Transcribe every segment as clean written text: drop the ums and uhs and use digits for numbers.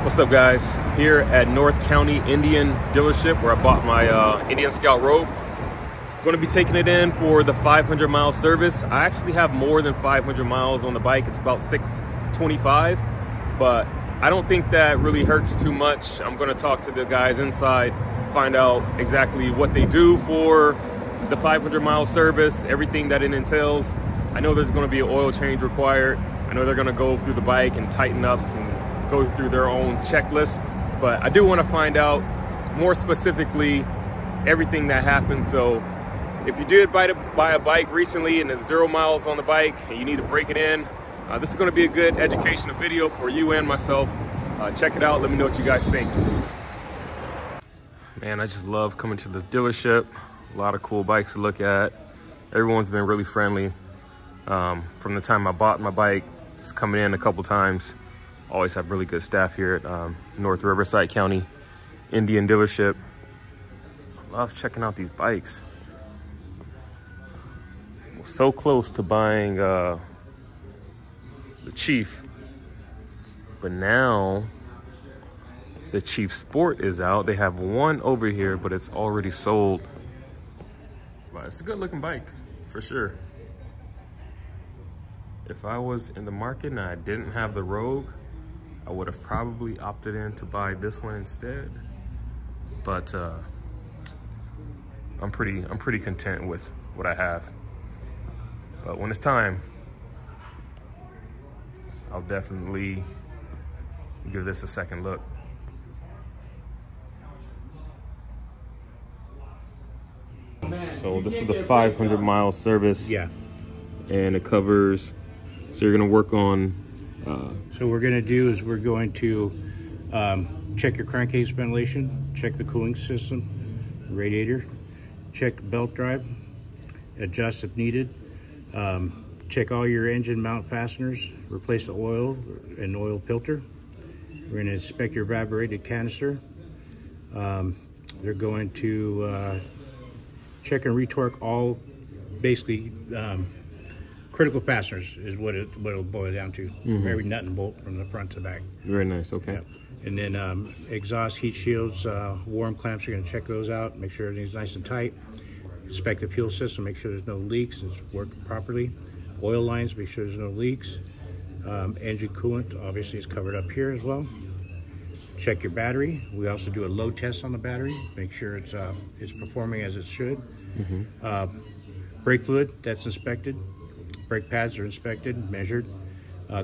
What's up, guys? Here at North County Indian dealership where I bought my Indian Scout Rogue. Going to be taking it in for the 500-mile service. I actually have more than 500 miles on the bike. It's about 625, but I don't think that really hurts too much. I'm going to talk to the guys inside, find out exactly what they do for the 500-mile service, everything that it entails. I know there's going to be an oil change required. I know they're going to go through the bike and tighten up and go through their own checklist, but I do want to find out more specifically everything that happens. So if you did buy a bike recently and there's 0 miles on the bike and you need to break it in, this is going to be a good educational video for you and myself. Check it out. Let me know what you guys think. Man, I just love coming to this dealership. A lot of cool bikes to look at. Everyone's been really friendly from the time I bought my bike. Just coming in a couple times. Always have really good staff here at North Riverside County Indian dealership. I love checking out these bikes. We're so close to buying the Chief, but now the Chief Sport is out. They have one over here, but it's already sold. But it's a good looking bike for sure. If I was in the market and I didn't have the Rogue, I would have probably opted in to buy this one instead. But I'm pretty content with what I have. But when it's time, I'll definitely give this a second look. So this is the 500-mile service. Yeah. And it covers, so you're gonna work on so what we're going to do is we're going to check your crankcase ventilation, check the cooling system, radiator, check belt drive, adjust if needed, check all your engine mount fasteners, replace the oil and oil filter. We're going to inspect your evaporated canister. They're going to check and retorque all basically critical fasteners is what it'll boil down to. Every nut and bolt from the front to the back. Very nice, okay. Yep. And then exhaust heat shields, warm clamps, you're gonna check those out, make sure everything's nice and tight. Inspect the fuel system, make sure there's no leaks, it's working properly. Oil lines, make sure there's no leaks. Engine coolant, obviously, is covered up here as well. Check your battery. We also do a load test on the battery, make sure it's performing as it should. Brake fluid, that's inspected. Brake pads are inspected, measured.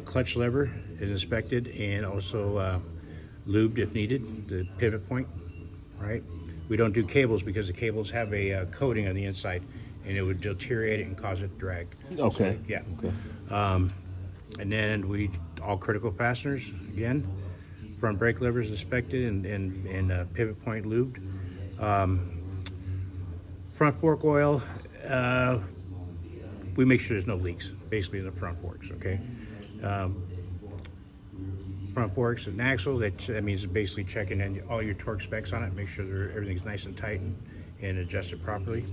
Clutch lever is inspected and also lubed if needed, the pivot point, right? We don't do cables because the cables have a coating on the inside and it would deteriorate it and cause it to drag. Okay. So, yeah. Okay. And then all critical fasteners, again, front brake levers inspected and pivot point lubed. Front fork oil, we make sure there's no leaks, basically in the front forks, okay? Front forks and axle, that means basically checking in all your torque specs on it, make sure everything's nice and tight and adjusted properly.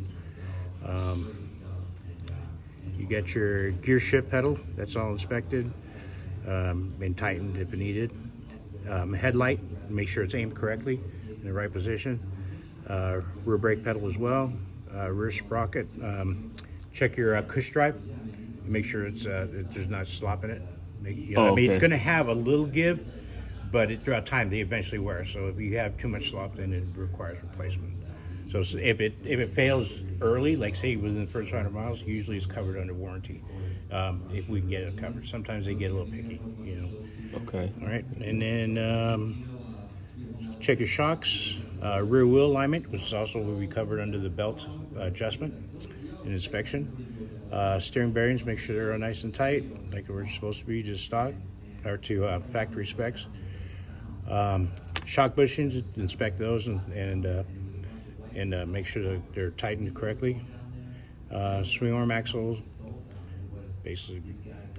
You got your gear shift pedal, that's all inspected and tightened if needed. Headlight, make sure it's aimed correctly in the right position. Rear brake pedal as well. Rear sprocket. Check your cush drive. Make sure there's not slop in it. I mean, it's going to have a little give, but throughout time they eventually wear. So if you have too much slop, then it requires replacement. So if it fails early, like say within the first 100 miles, usually it's covered under warranty. If we can get it covered, sometimes they get a little picky, you know. Okay. All right, and then check your shocks, rear wheel alignment, which is also will be covered under the belt adjustment and inspection. Steering bearings, make sure they're nice and tight, like we're supposed to be, just stock or to factory specs. Shock bushings, inspect those and make sure that they're tightened correctly. Swing arm axles, basically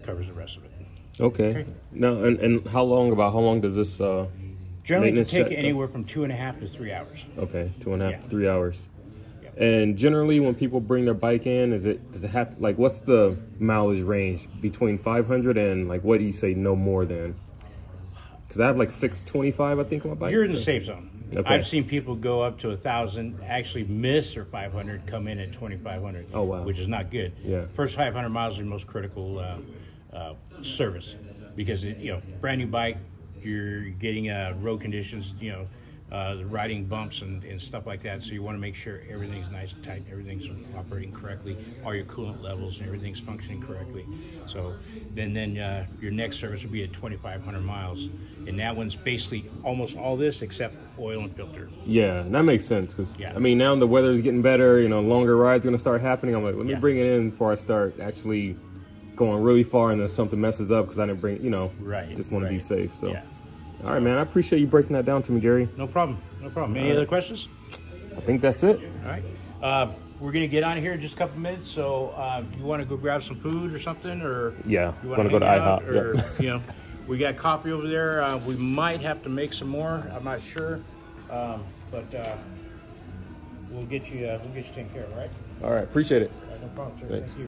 covers the rest of it. Okay. Now, and how long does this generally can take anywhere from 2.5 to 3 hours. Okay, 2.5 Yeah. 3 hours. And generally, when people bring their bike in, does it have, like, what's the mileage range between 500 and, like, what do you say no more than? Because I have like 625, I think, on my bike. You're in the safe zone. Okay. I've seen people go up to 1,000, actually miss their 500, come in at 2,500. Oh, wow. Which is not good. Yeah. First 500 miles are the most critical service because brand new bike, you're getting road conditions, the riding bumps and stuff like that. So you want to make sure everything's nice and tight, everything's operating correctly, all your coolant levels and everything's functioning correctly. So then your next service will be at 2,500 miles, and that one's basically almost all this except oil and filter. Yeah, that makes sense because Yeah. I mean now the weather's getting better. Longer rides going to start happening. I'm like, let me Yeah. bring it in before I start actually going really far and then something messes up because I didn't bring. Right. Just want to be right. safe. So. Yeah. All right, man. I appreciate you breaking that down to me, Jerry. No problem. No problem. Any other questions? I think that's it. All right. We're going to get on here in just a couple minutes. So you want to go grab some food or something? Or Yeah, you want to go to hang out? IHOP. Or, Yeah. we got coffee over there. We might have to make some more. I'm not sure. But we'll get you taken care of, all right? All right. Appreciate it. All right, no problem, sir. Thanks. Thank you.